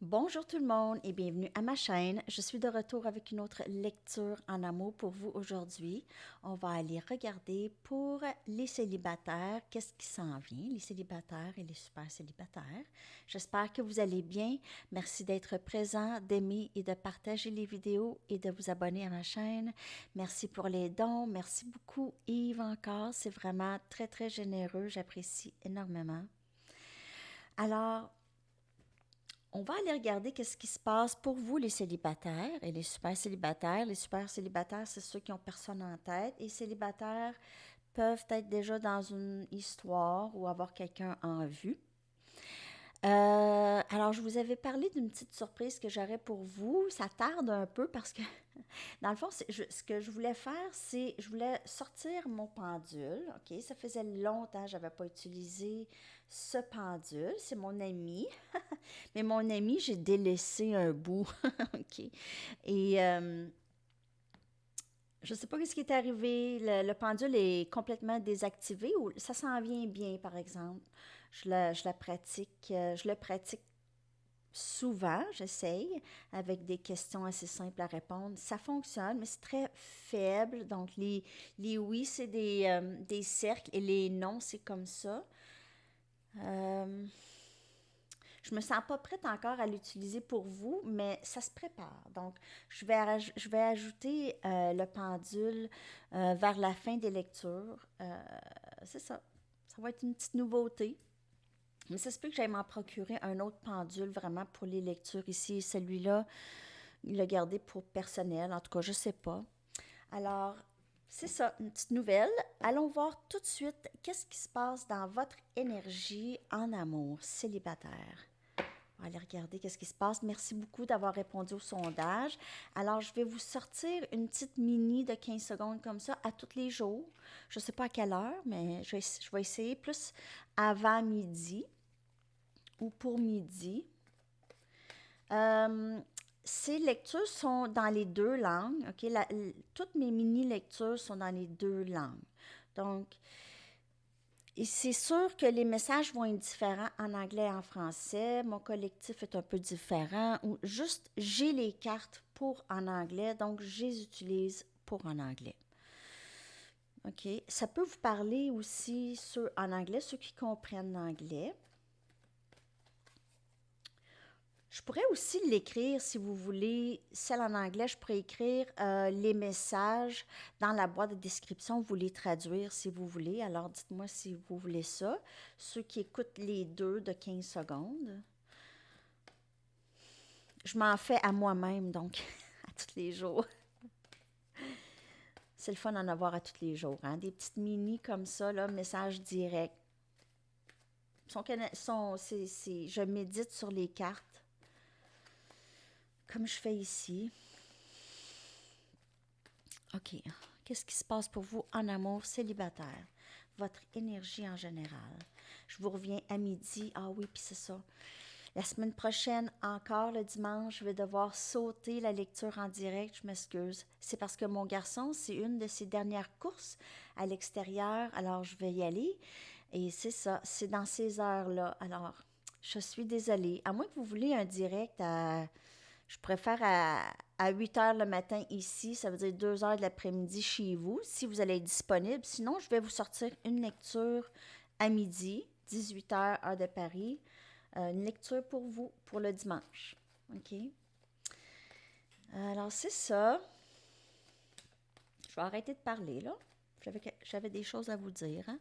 Bonjour tout le monde et bienvenue à ma chaîne. Je suis de retour avec une autre lecture en amour pour vous aujourd'hui. On va aller regarder pour les célibataires, qu'est-ce qui s'en vient, les célibataires et les super célibataires. J'espère que vous allez bien. Merci d'être présent, d'aimer et de partager les vidéos et de vous abonner à ma chaîne. Merci pour les dons. Merci beaucoup Yves encore. C'est vraiment très très généreux. J'apprécie énormément. Alors, on va aller regarder qu'est-ce qui se passe pour vous, les célibataires et les super célibataires. Les super célibataires, c'est ceux qui ont personne en tête. Et célibataires peuvent être déjà dans une histoire ou avoir quelqu'un en vue. Alors, je vous avais parlé d'une petite surprise que j'aurais pour vous. Ça tarde un peu parce que, dans le fond, ce que je voulais faire, c'est je voulais sortir mon pendule. OK, ça faisait longtemps que je n'avais pas utilisé ce pendule. C'est mon ami. Mais mon ami, j'ai délaissé un bout. OK. Et je ne sais pas ce qui est arrivé. Le pendule est complètement désactivé ou ça s'en vient bien, par exemple. Je la pratique, je le pratique souvent, j'essaye, avec des questions assez simples à répondre. Ça fonctionne, mais c'est très faible. Donc, les oui, c'est des cercles et les non, c'est comme ça. Euh, je me sens pas prête encore à l'utiliser pour vous, mais ça se prépare. Donc, je vais ajouter le pendule vers la fin des lectures. C'est ça. Ça va être une petite nouveauté. Mais ça se peut que j'aille m'en procurer un autre pendule vraiment pour les lectures ici. Celui-là, le garder pour personnel. En tout cas, je sais pas. Alors, c'est ça, une petite nouvelle. Allons voir tout de suite qu'est-ce qui se passe dans votre énergie en amour célibataire. On va aller regarder qu'est-ce qui se passe. Merci beaucoup d'avoir répondu au sondage. Alors, je vais vous sortir une petite mini de 15 secondes comme ça à tous les jours. Je ne sais pas à quelle heure, mais je vais essayer plus avant midi ou pour midi. Euh, Ces lectures sont dans les deux langues. OK? Toutes mes mini-lectures sont dans les deux langues. Donc, et c'est sûr que les messages vont être différents en anglais et en français. Mon collectif est un peu différent. Ou juste, j'ai les cartes pour en anglais, donc je les utilise pour en anglais. OK. Ça peut vous parler aussi ceux en anglais, ceux qui comprennent l'anglais. Je pourrais aussi l'écrire si vous voulez. Celle en anglais, je pourrais écrire les messages dans la boîte de description. Vous les traduire si vous voulez. Alors, dites-moi si vous voulez ça. Ceux qui écoutent les deux de 15 secondes. Je m'en fais à moi-même, donc, à tous les jours. C'est le fun d'en avoir à tous les jours. Hein? Des petites mini comme ça, là, messages directs. Je médite sur les cartes, comme je fais ici. OK. Qu'est-ce qui se passe pour vous en amour célibataire? Votre énergie en général. Je vous reviens à midi. Ah oui, puis c'est ça. La semaine prochaine, encore le dimanche, je vais devoir sauter la lecture en direct. Je m'excuse. C'est parce que mon garçon, c'est une de ses dernières courses à l'extérieur. Alors, je vais y aller. Et c'est ça. C'est dans ces heures-là. Alors, je suis désolée. À moins que vous voulez un direct je préfère à 8 heures le matin ici, ça veut dire 2 heures de l'après-midi chez vous, si vous allez être disponible. Sinon, je vais vous sortir une lecture à midi, 18 heures, heure de Paris. Une lecture pour vous, pour le dimanche. OK? Alors, c'est ça. Je vais arrêter de parler, là. J'avais des choses à vous dire, hein?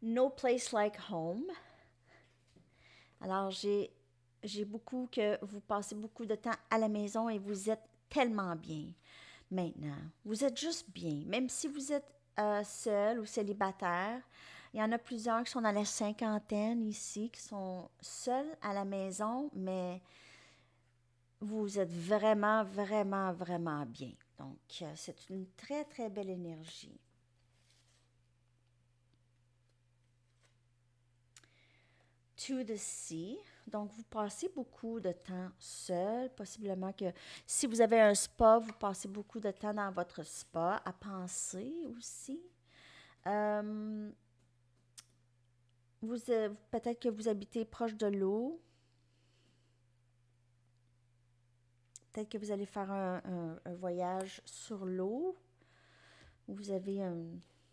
No place like home. Alors, j'ai beaucoup que vous passez beaucoup de temps à la maison et vous êtes tellement bien maintenant. Vous êtes juste bien. Même si vous êtes seul ou célibataire, il y en a plusieurs qui sont dans la cinquantaine ici, qui sont seuls à la maison, mais vous êtes vraiment, vraiment, vraiment bien. Donc, c'est une très, très belle énergie. To the sea. Donc, vous passez beaucoup de temps seul. Possiblement que si vous avez un spa, vous passez beaucoup de temps dans votre spa à penser aussi. Euh, peut-être que vous habitez proche de l'eau. Peut-être que vous allez faire un voyage sur l'eau. Vous avez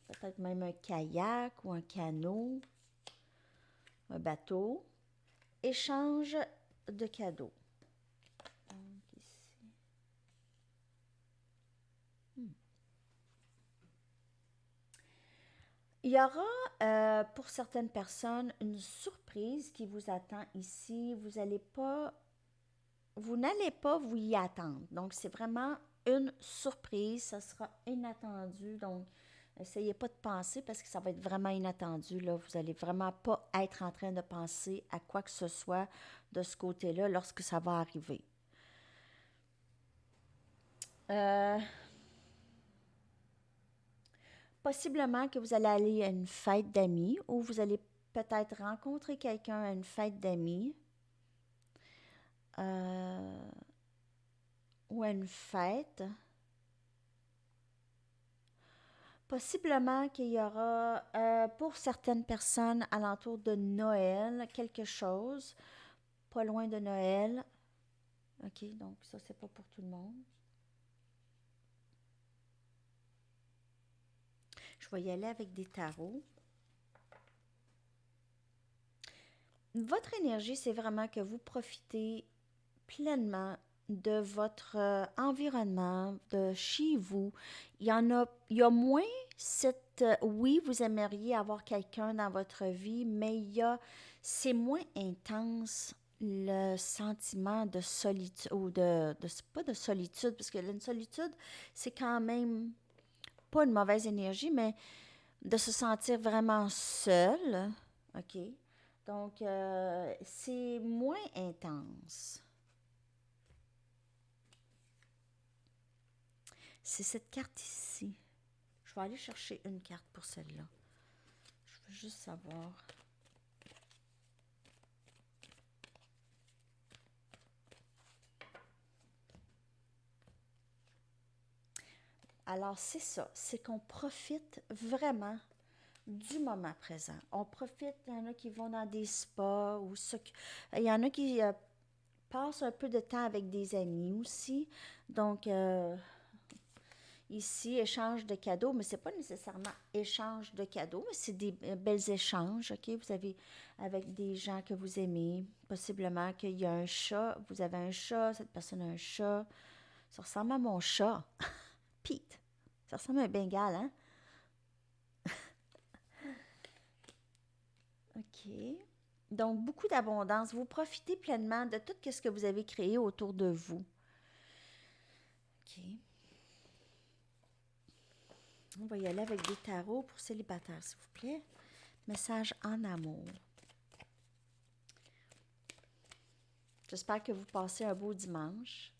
peut-être même un kayak ou un canot, un bateau. Échange de cadeaux. Donc, ici. Il y aura pour certaines personnes une surprise qui vous attend ici. Vous n'allez pas vous y attendre. Donc, c'est vraiment une surprise. Ça sera inattendu. Donc, essayez pas de penser parce que ça va être vraiment inattendu. Là. Vous n'allez vraiment pas être en train de penser à quoi que ce soit de ce côté-là lorsque ça va arriver. Euh, Possiblement que vous allez aller à une fête d'amis ou vous allez peut-être rencontrer quelqu'un à une fête d'amis euh, ou à une fête. Possiblement qu'il y aura, pour certaines personnes, alentour de Noël, quelque chose, pas loin de Noël. OK, donc ça, c'est pas pour tout le monde. Je vais y aller avec des tarots. Votre énergie, c'est vraiment que vous profitez pleinement de votre environnement, de chez vous. Il y a moins cette... oui, vous aimeriez avoir quelqu'un dans votre vie, mais c'est moins intense le sentiment de solitude, ou pas de solitude, parce que une solitude, c'est quand même pas une mauvaise énergie, mais de se sentir vraiment seul, OK? Donc, c'est moins intense. C'est cette carte ici. Je vais aller chercher une carte pour celle-là. Je veux juste savoir. Alors, c'est ça. C'est qu'on profite vraiment du moment présent. On profite, il y en a qui vont dans des spas ou il y en a qui passent un peu de temps avec des amis aussi. Donc, ici, échange de cadeaux, mais ce n'est pas nécessairement échange de cadeaux, mais c'est des belles échanges, OK? Vous avez avec des gens que vous aimez, possiblement qu'il y a un chat, vous avez un chat, cette personne a un chat. Ça ressemble à mon chat, Pete. Ça ressemble à un Bengale, hein? OK. Donc, beaucoup d'abondance. Vous profitez pleinement de tout ce que vous avez créé autour de vous. OK. On va y aller avec des tarots pour célibataires, s'il vous plaît. Message en amour. J'espère que vous passez un beau dimanche.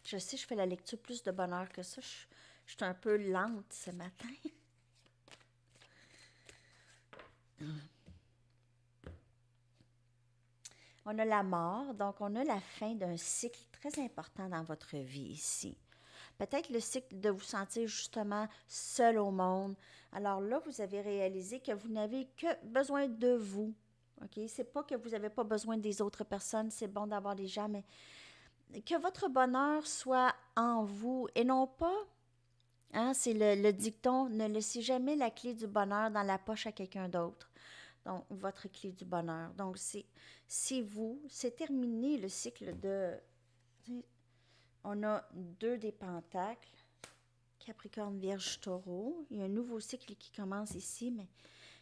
Je sais, je fais la lecture plus de bonne heure que ça. Je suis un peu lente ce matin. On a la mort, donc on a la fin d'un cycle très important dans votre vie ici. Peut-être le cycle de vous sentir justement seul au monde. Alors là, vous avez réalisé que vous n'avez que besoin de vous. OK? C'est pas que vous n'avez pas besoin des autres personnes, c'est bon d'avoir des gens, mais que votre bonheur soit en vous et non pas, hein, c'est le dicton, ne laissez jamais la clé du bonheur dans la poche à quelqu'un d'autre. Donc, votre clé du bonheur. Donc, c'est vous, c'est terminé le cycle de... On a 2 des pentacles, Capricorne, Vierge, Taureau. Il y a un nouveau cycle qui commence ici, mais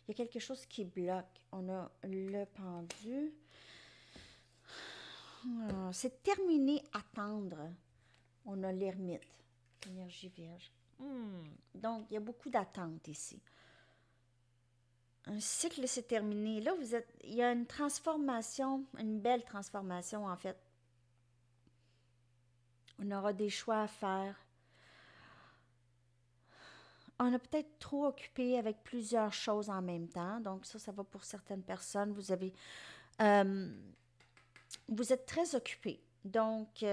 il y a quelque chose qui bloque. On a le pendu. C'est terminé, attendre. On a l'ermite, énergie vierge. Donc, il y a beaucoup d'attentes ici. Un cycle s'est terminé. Là, il y a une transformation, une belle transformation en fait. On aura des choix à faire. On est peut-être trop occupé avec plusieurs choses en même temps. Donc ça va pour certaines personnes. Euh, vous êtes très occupé. Donc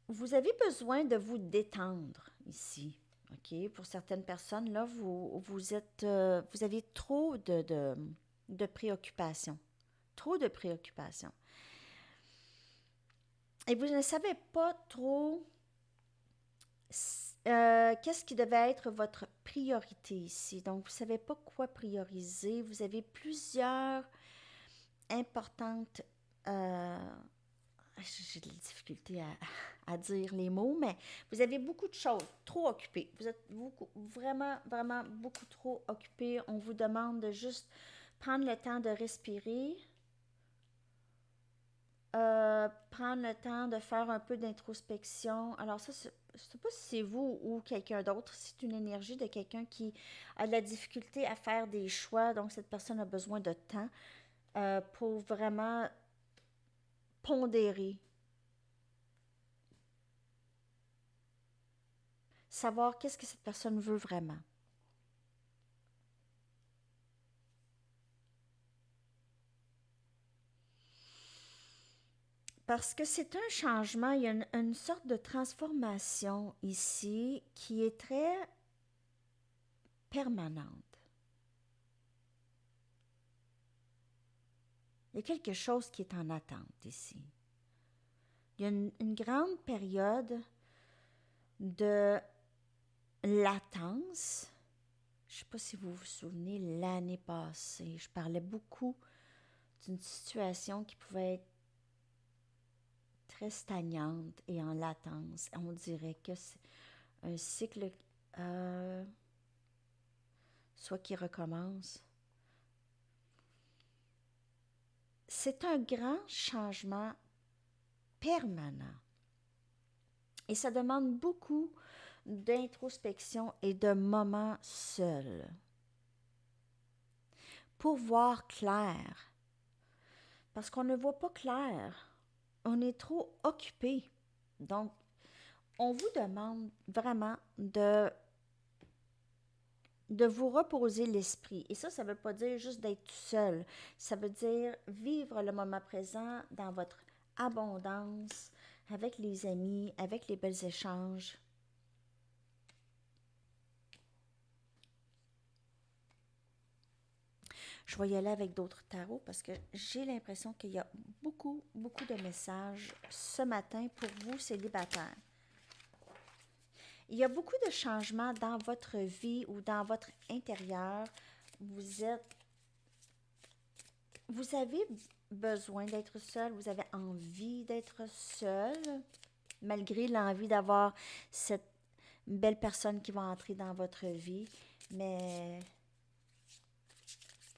vous avez besoin de vous détendre ici. OK? Pour certaines personnes, là, vous avez trop de préoccupations. Trop de préoccupations. Et vous ne savez pas trop qu'est-ce qui devait être votre priorité ici. Donc, vous ne savez pas quoi prioriser. Vous avez plusieurs importantes... j'ai de la difficulté à dire les mots, mais vous avez beaucoup de choses, trop occupés. Vous êtes vraiment, vraiment beaucoup trop occupés. On vous demande de juste prendre le temps de respirer, prendre le temps de faire un peu d'introspection. Alors ça, je ne sais pas si c'est vous ou quelqu'un d'autre, c'est une énergie de quelqu'un qui a de la difficulté à faire des choix, donc cette personne a besoin de temps pour vraiment pondérer, savoir qu'est-ce que cette personne veut vraiment. Parce que c'est un changement, il y a une sorte de transformation ici qui est très permanente. Il y a quelque chose qui est en attente ici. Il y a une grande période de latence. Je ne sais pas si vous vous souvenez, l'année passée, je parlais beaucoup d'une situation qui pouvait être très stagnante et en latence. On dirait que c'est un cycle euh, soit qui recommence. C'est un grand changement permanent. Et ça demande beaucoup d'introspection et de moments seuls pour voir clair. Parce qu'on ne voit pas clair. On est trop occupé. Donc, on vous demande vraiment de vous reposer l'esprit. Et ça ne veut pas dire juste d'être seul. Ça veut dire vivre le moment présent dans votre abondance, avec les amis, avec les belles échanges. Je vais y aller avec d'autres tarots parce que j'ai l'impression qu'il y a beaucoup, beaucoup de messages ce matin pour vous, célibataires. Il y a beaucoup de changements dans votre vie ou dans votre intérieur. Vous avez besoin d'être seul, vous avez envie d'être seul, malgré l'envie d'avoir cette belle personne qui va entrer dans votre vie. Mais,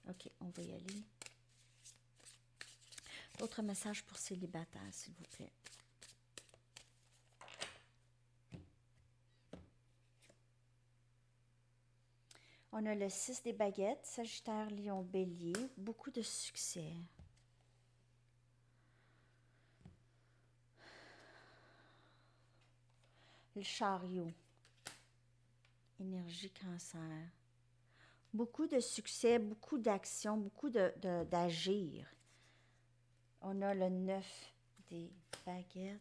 ok, on va y aller. D'autres messages pour célibataires, s'il vous plaît. On a le 6 des baguettes, Sagittaire, Lion, Bélier, beaucoup de succès. Le chariot, énergie cancer. Beaucoup de succès, beaucoup d'action, beaucoup d'agir. On a le 9 des baguettes.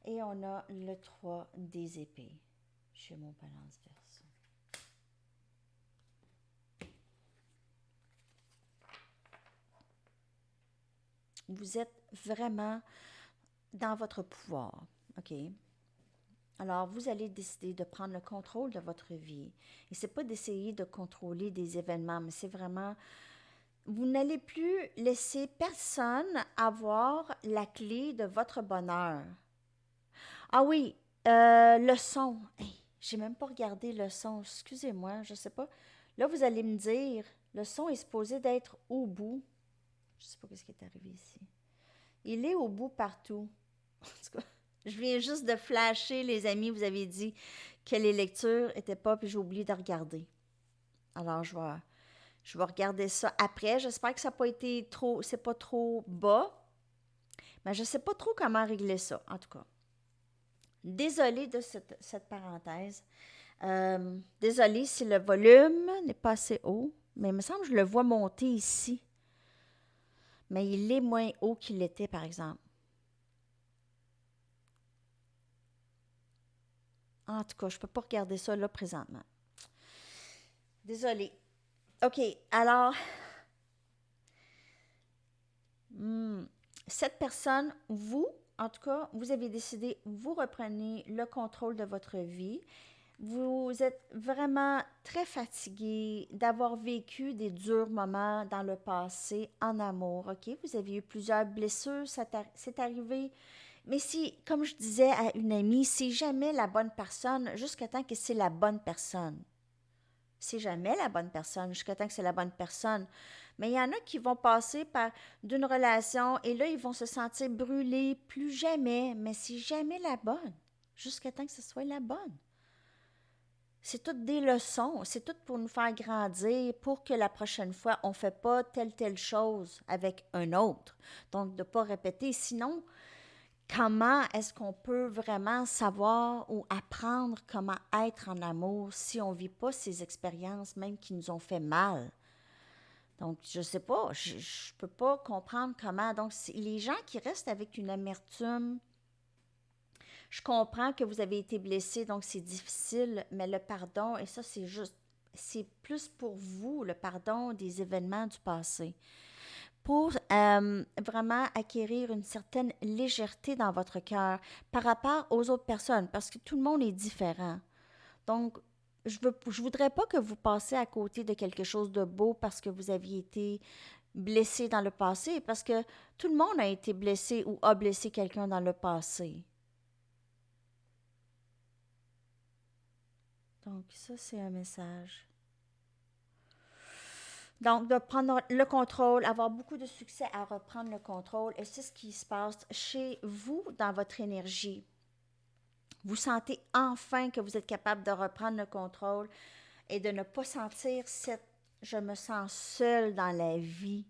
Et on a le 3 des épées chez mon balance Verseau. Vous êtes vraiment dans votre pouvoir, OK? Alors, vous allez décider de prendre le contrôle de votre vie. Et c'est pas d'essayer de contrôler des événements, mais c'est vraiment... Vous n'allez plus laisser personne avoir la clé de votre bonheur. Ah oui, le son. Hey, j'ai même pas regardé le son. Excusez-moi, je sais pas. Là, vous allez me dire, le son est supposé d'être au bout. Je sais pas ce qui est arrivé ici. Il est au bout partout. En tout cas, je viens juste de flasher, les amis. Vous avez dit que les lectures étaient pas, puis j'ai oublié de regarder. Alors, Je vais regarder ça après. J'espère que ça n'a pas été trop, c'est pas trop bas. Mais je ne sais pas trop comment régler ça, en tout cas. Désolée de cette parenthèse. Désolée si le volume n'est pas assez haut. Mais il me semble que je le vois monter ici. Mais il est moins haut qu'il était, par exemple. En tout cas, je ne peux pas regarder ça là présentement. Désolée. OK, alors, cette personne, vous, en tout cas, vous avez décidé, vous reprenez le contrôle de votre vie. Vous êtes vraiment très fatigué d'avoir vécu des durs moments dans le passé en amour, OK? Vous avez eu plusieurs blessures, c'est arrivé. Mais si, comme je disais à une amie, c'est jamais la bonne personne jusqu'à temps que c'est la bonne personne. C'est jamais la bonne personne jusqu'à temps que c'est la bonne personne. Mais il y en a qui vont passer par d'une relation et là, ils vont se sentir brûlés plus jamais. Mais c'est jamais la bonne jusqu'à temps que ce soit la bonne. C'est toutes des leçons. C'est tout pour nous faire grandir, pour que la prochaine fois, on ne fait pas telle chose avec un autre. Donc, de ne pas répéter. Sinon, comment est-ce qu'on peut vraiment savoir ou apprendre comment être en amour si on ne vit pas ces expériences, même qui nous ont fait mal? Donc, je ne sais pas, je ne peux pas comprendre comment. Donc, les gens qui restent avec une amertume, je comprends que vous avez été blessé, donc c'est difficile, mais le pardon, et ça, c'est juste, c'est plus pour vous, le pardon des événements du passé, pour vraiment acquérir une certaine légèreté dans votre cœur par rapport aux autres personnes, parce que tout le monde est différent. Donc, je voudrais pas que vous passiez à côté de quelque chose de beau parce que vous aviez été blessé dans le passé, parce que tout le monde a été blessé ou a blessé quelqu'un dans le passé. Donc, ça, c'est un message. Donc, de prendre le contrôle, avoir beaucoup de succès à reprendre le contrôle, et c'est ce qui se passe chez vous dans votre énergie. Vous sentez enfin que vous êtes capable de reprendre le contrôle et de ne pas sentir cette je me sens seule dans la vie.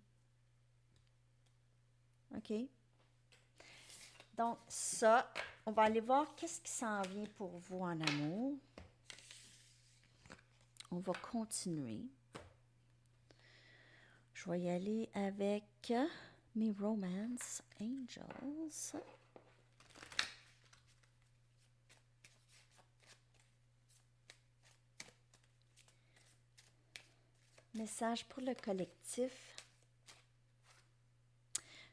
OK? Donc, ça, on va aller voir qu'est-ce qui s'en vient pour vous en amour. On va continuer. Je vais y aller avec mes Romance Angels. Message pour le collectif.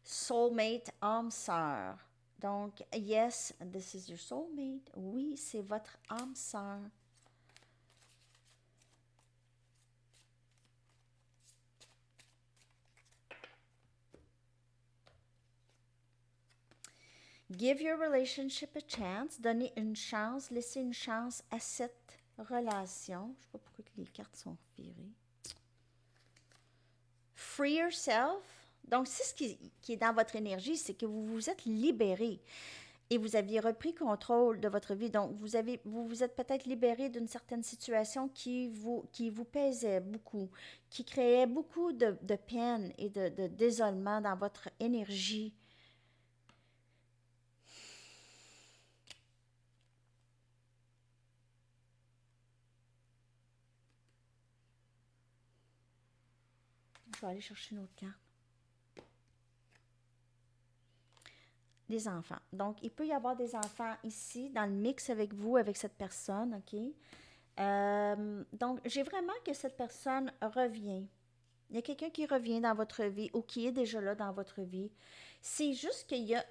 Soulmate, âme sœur. Donc, yes, this is your soulmate. Oui, c'est votre âme sœur. Give your relationship a chance. Donnez une chance, laissez une chance à cette relation. Je ne sais pas pourquoi les cartes sont virées. Free yourself. Donc, c'est ce qui est dans votre énergie, c'est que vous vous êtes libéré et vous aviez repris contrôle de votre vie. Donc, vous vous êtes peut-être libéré d'une certaine situation qui vous pesait beaucoup, qui créait beaucoup de peine et de désolement dans votre énergie. Je vais aller chercher une autre carte. Des enfants. Donc, il peut y avoir des enfants ici, dans le mix avec vous, avec cette personne, OK? Donc, j'ai vraiment que cette personne revient. Il y a quelqu'un qui revient dans votre vie ou qui est déjà là dans votre vie. C'est juste qu'il y a...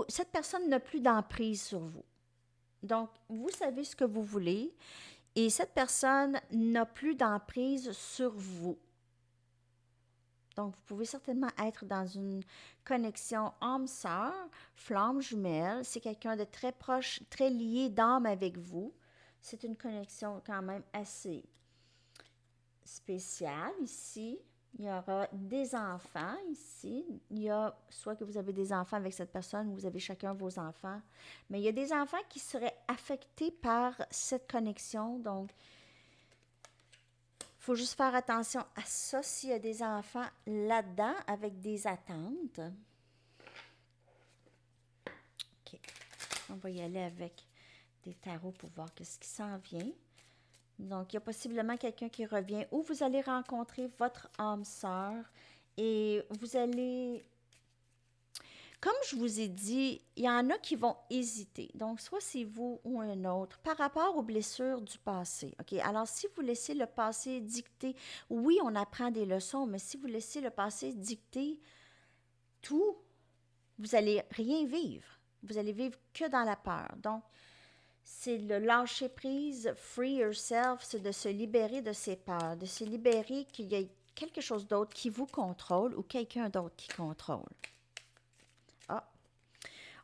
cette personne n'a plus d'emprise sur vous. Donc, vous savez ce que vous voulez et cette personne n'a plus d'emprise sur vous. Donc, vous pouvez certainement être dans une connexion âme-sœur, flamme jumelle. C'est quelqu'un de très proche, très lié d'âme avec vous. C'est une connexion quand même assez spéciale ici. Il y aura des enfants ici. Il y a soit que vous avez des enfants avec cette personne ou vous avez chacun vos enfants. Mais il y a des enfants qui seraient affectés par cette connexion. Donc, il faut juste faire attention à ça s'il y a des enfants là-dedans avec des attentes. OK. On va y aller avec des tarots pour voir ce qui s'en vient. Donc, il y a possiblement quelqu'un qui revient ou vous allez rencontrer votre âme sœur et vous allez... Comme je vous ai dit, il y en a qui vont hésiter. Donc, soit c'est vous ou un autre par rapport aux blessures du passé. OK? Alors, si vous laissez le passé dicter, oui, on apprend des leçons, mais si vous laissez le passé dicter tout, vous n'allez rien vivre. Vous allez vivre que dans la peur. Donc, c'est le lâcher prise, free yourself, c'est de se libérer de ses peurs, de se libérer qu'il y ait quelque chose d'autre qui vous contrôle ou quelqu'un d'autre qui contrôle. Ah,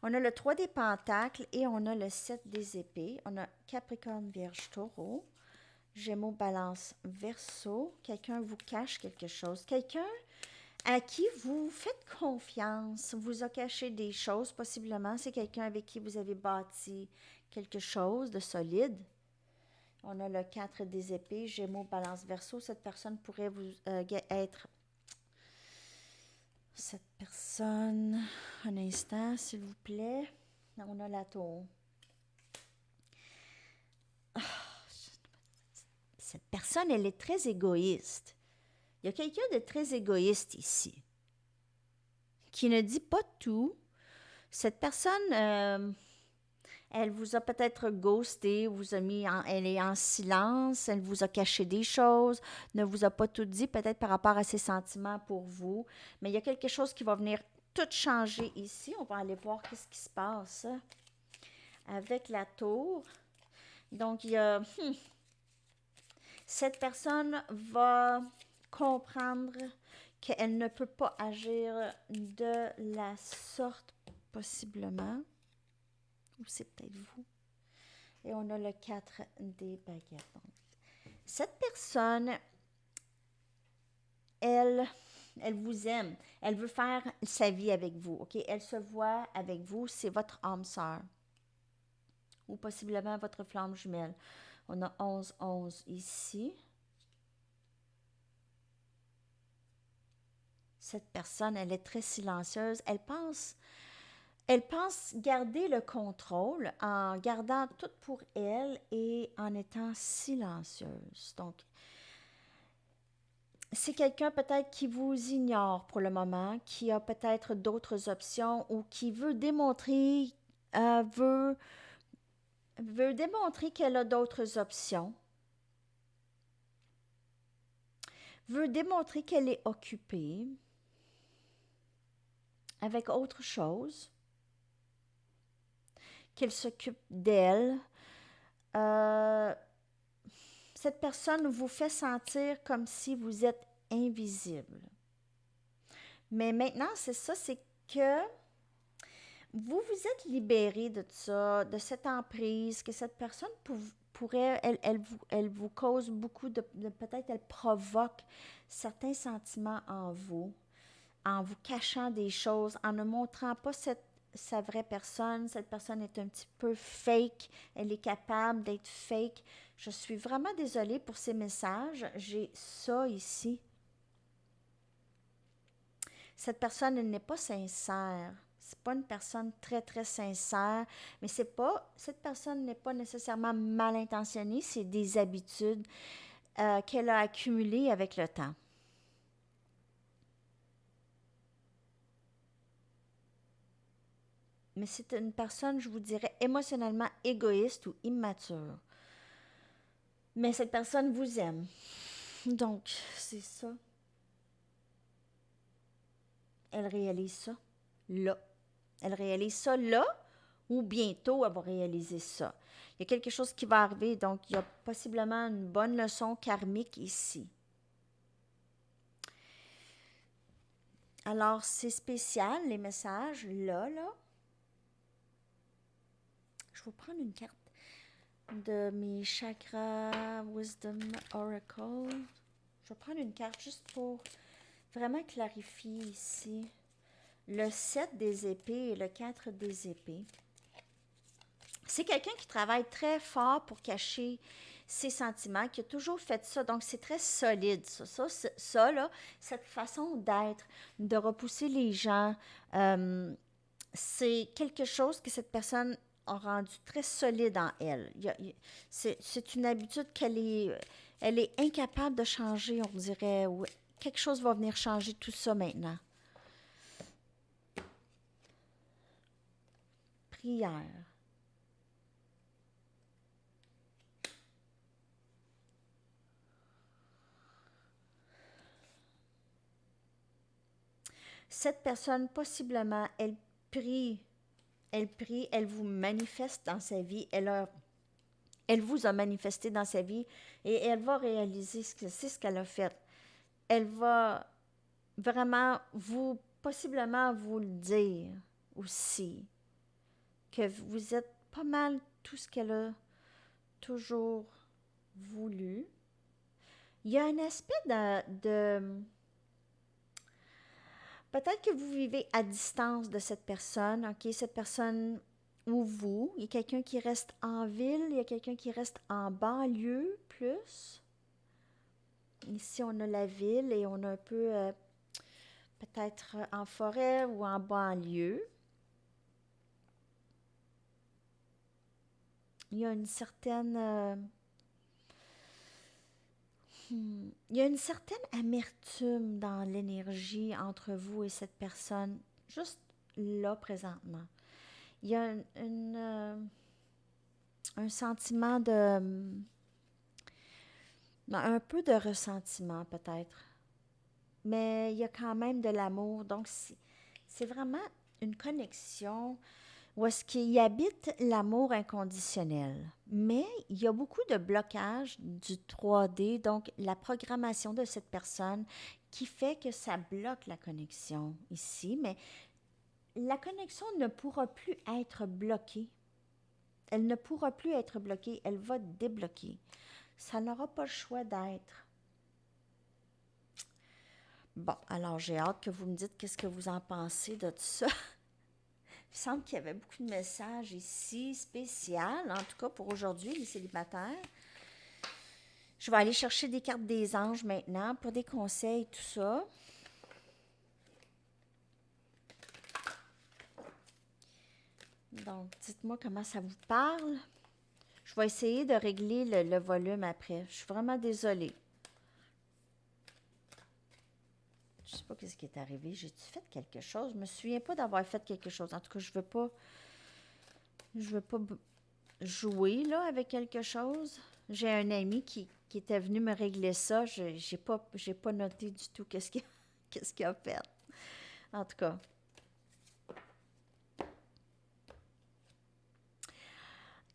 on a le 3 des pentacles et on a le 7 des épées. On a Capricorne, Vierge, Taureau, Gémeaux, Balance, Verseau. Quelqu'un vous cache quelque chose. Quelqu'un à qui vous faites confiance, vous a caché des choses, possiblement. C'est quelqu'un avec qui vous avez bâti quelque chose de solide. On a le 4 des épées, Gémeaux, Balance, Verseau. Cette personne pourrait vous être... Cette personne, un instant, s'il vous plaît. On a la tour. Cette personne, elle est très égoïste. Il y a quelqu'un de très égoïste ici, qui ne dit pas tout. Cette personne, elle vous a peut-être ghosté, vous a mis elle est en silence, elle vous a caché des choses, ne vous a pas tout dit, peut-être par rapport à ses sentiments pour vous. Mais il y a quelque chose qui va venir tout changer ici. On va aller voir qu'est-ce qui se passe avec la tour. Donc, il y a... Cette personne va comprendre qu'elle ne peut pas agir de la sorte, possiblement. Ou c'est peut-être vous. Et on a le 4 des baguettes. Donc, cette personne, elle vous aime. Elle veut faire sa vie avec vous. OK? Elle se voit avec vous. C'est votre âme sœur. Ou possiblement votre flamme jumelle. On a 11 ici. Cette personne, elle est très silencieuse. Elle pense garder le contrôle en gardant tout pour elle et en étant silencieuse. Donc, c'est quelqu'un peut-être qui vous ignore pour le moment, qui a peut-être d'autres options ou qui veut démontrer, veut démontrer qu'elle a d'autres options, veut démontrer qu'elle est occupée avec autre chose, qu'elle s'occupe d'elle. Cette personne vous fait sentir comme si vous êtes invisible. Mais maintenant, c'est ça, c'est que vous vous êtes libéré de ça, de cette emprise, que cette personne pourrait, elle vous cause beaucoup de peut-être elle provoque certains sentiments en vous cachant des choses, en ne montrant pas sa vraie personne. Cette personne est un petit peu fake, elle est capable d'être fake. Je suis vraiment désolée pour ces messages. J'ai ça ici. Cette personne, elle n'est pas sincère. C'est pas une personne très, très sincère, mais cette personne n'est pas nécessairement mal intentionnée, c'est des habitudes qu'elle a accumulées avec le temps. Mais c'est une personne, je vous dirais, émotionnellement égoïste ou immature. Mais cette personne vous aime. Donc, c'est ça. Elle réalise ça là. Elle réalise ça là ou bientôt elle va réaliser ça. Il y a quelque chose qui va arriver, donc il y a possiblement une bonne leçon karmique ici. Alors, c'est spécial, les messages, là. Je vais prendre une carte de mes chakras Wisdom Oracle. Je vais prendre une carte juste pour vraiment clarifier ici. Le 7 des épées et le 4 des épées. C'est quelqu'un qui travaille très fort pour cacher ses sentiments, qui a toujours fait ça. Donc, c'est très solide, ça là, cette façon d'être, de repousser les gens, c'est quelque chose que cette personne a rendu très solide en elle. C'est une habitude elle est incapable de changer, on dirait, ou quelque chose va venir changer tout ça maintenant. Prière. Cette personne, possiblement, prie, elle vous manifeste dans sa vie, elle vous a manifesté dans sa vie et elle va réaliser c'est ce qu'elle a fait. Elle va vraiment possiblement vous le dire aussi, que vous êtes pas mal tout ce qu'elle a toujours voulu. Il y a un aspect peut-être que vous vivez à distance de cette personne, ok? Cette personne ou vous, il y a quelqu'un qui reste en ville, il y a quelqu'un qui reste en banlieue plus. Ici, on a la ville et on a un peu peut-être en forêt ou en banlieue. Il y a une certaine il y a une certaine amertume dans l'énergie entre vous et cette personne, juste là présentement. Il y a un sentiment un peu de ressentiment peut-être, mais il y a quand même de l'amour. Donc c'est vraiment une connexion où est-ce qu'il y habite l'amour inconditionnel. Mais il y a beaucoup de blocages du 3D, donc la programmation de cette personne qui fait que ça bloque la connexion ici, mais la connexion ne pourra plus être bloquée. Elle ne pourra plus être bloquée, elle va débloquer. Ça n'aura pas le choix d'être. Bon, alors j'ai hâte que vous me dites qu'est-ce que vous en pensez de tout ça. Il semble qu'il y avait beaucoup de messages ici spéciaux, en tout cas pour aujourd'hui, les célibataires. Je vais aller chercher des cartes des anges maintenant pour des conseils, tout ça. Donc, dites-moi comment ça vous parle. Je vais essayer de régler le volume après. Je suis vraiment désolée. Je ne sais pas ce qui est arrivé. J'ai-tu fait quelque chose? Je me souviens pas d'avoir fait quelque chose. En tout cas, je veux pas jouer là avec quelque chose. J'ai un ami qui était venu me régler ça. J'ai pas noté du tout qu'est-ce qu'il a fait. En tout cas.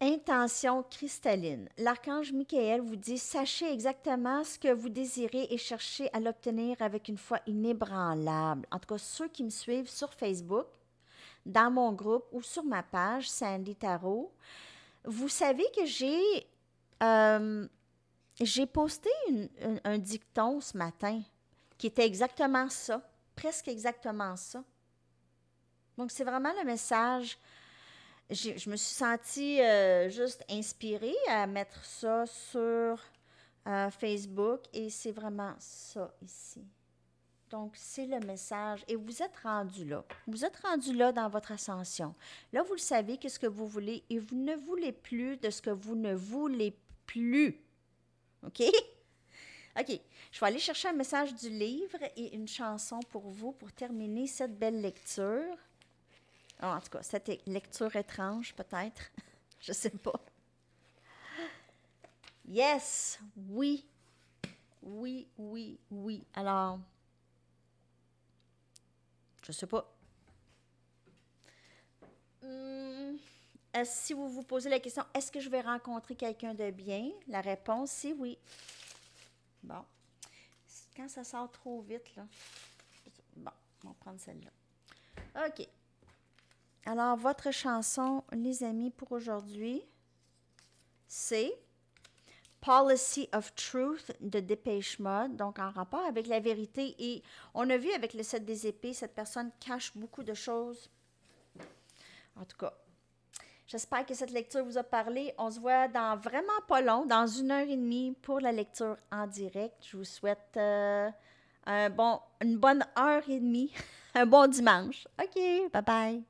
Intention cristalline. L'archange Michael vous dit: sachez exactement ce que vous désirez et cherchez à l'obtenir avec une foi inébranlable. En tout cas, ceux qui me suivent sur Facebook, dans mon groupe ou sur ma page Sandy Tarot, vous savez que j'ai posté un dicton ce matin qui était exactement ça, presque exactement ça. Donc, c'est vraiment le message. Je me suis sentie juste inspirée à mettre ça sur Facebook et c'est vraiment ça ici. Donc, c'est le message et vous êtes rendu là. Vous êtes rendu là dans votre ascension. Là, vous le savez, qu'est-ce que vous voulez et vous ne voulez plus de ce que vous ne voulez plus. OK? OK. Je vais aller chercher un message du livre et une chanson pour vous pour terminer cette belle lecture. Oh, en tout cas, cette lecture étrange, peut-être. Je sais pas. Yes! Oui. Oui, oui, oui. Alors, je sais pas. Si vous vous posez la question, est-ce que je vais rencontrer quelqu'un de bien? La réponse, c'est oui. Bon. Quand ça sort trop vite, là. Bon, on va prendre celle-là. OK. Alors, votre chanson, les amis, pour aujourd'hui, c'est Policy of Truth de Depeche Mode, donc en rapport avec la vérité. Et on a vu avec le 7 des épées, cette personne cache beaucoup de choses. En tout cas, J'espère que cette lecture vous a parlé. On se voit dans vraiment pas long, dans 1 heure et demie pour la lecture en direct. Je vous souhaite une bonne heure et demie, un bon dimanche. OK, bye bye.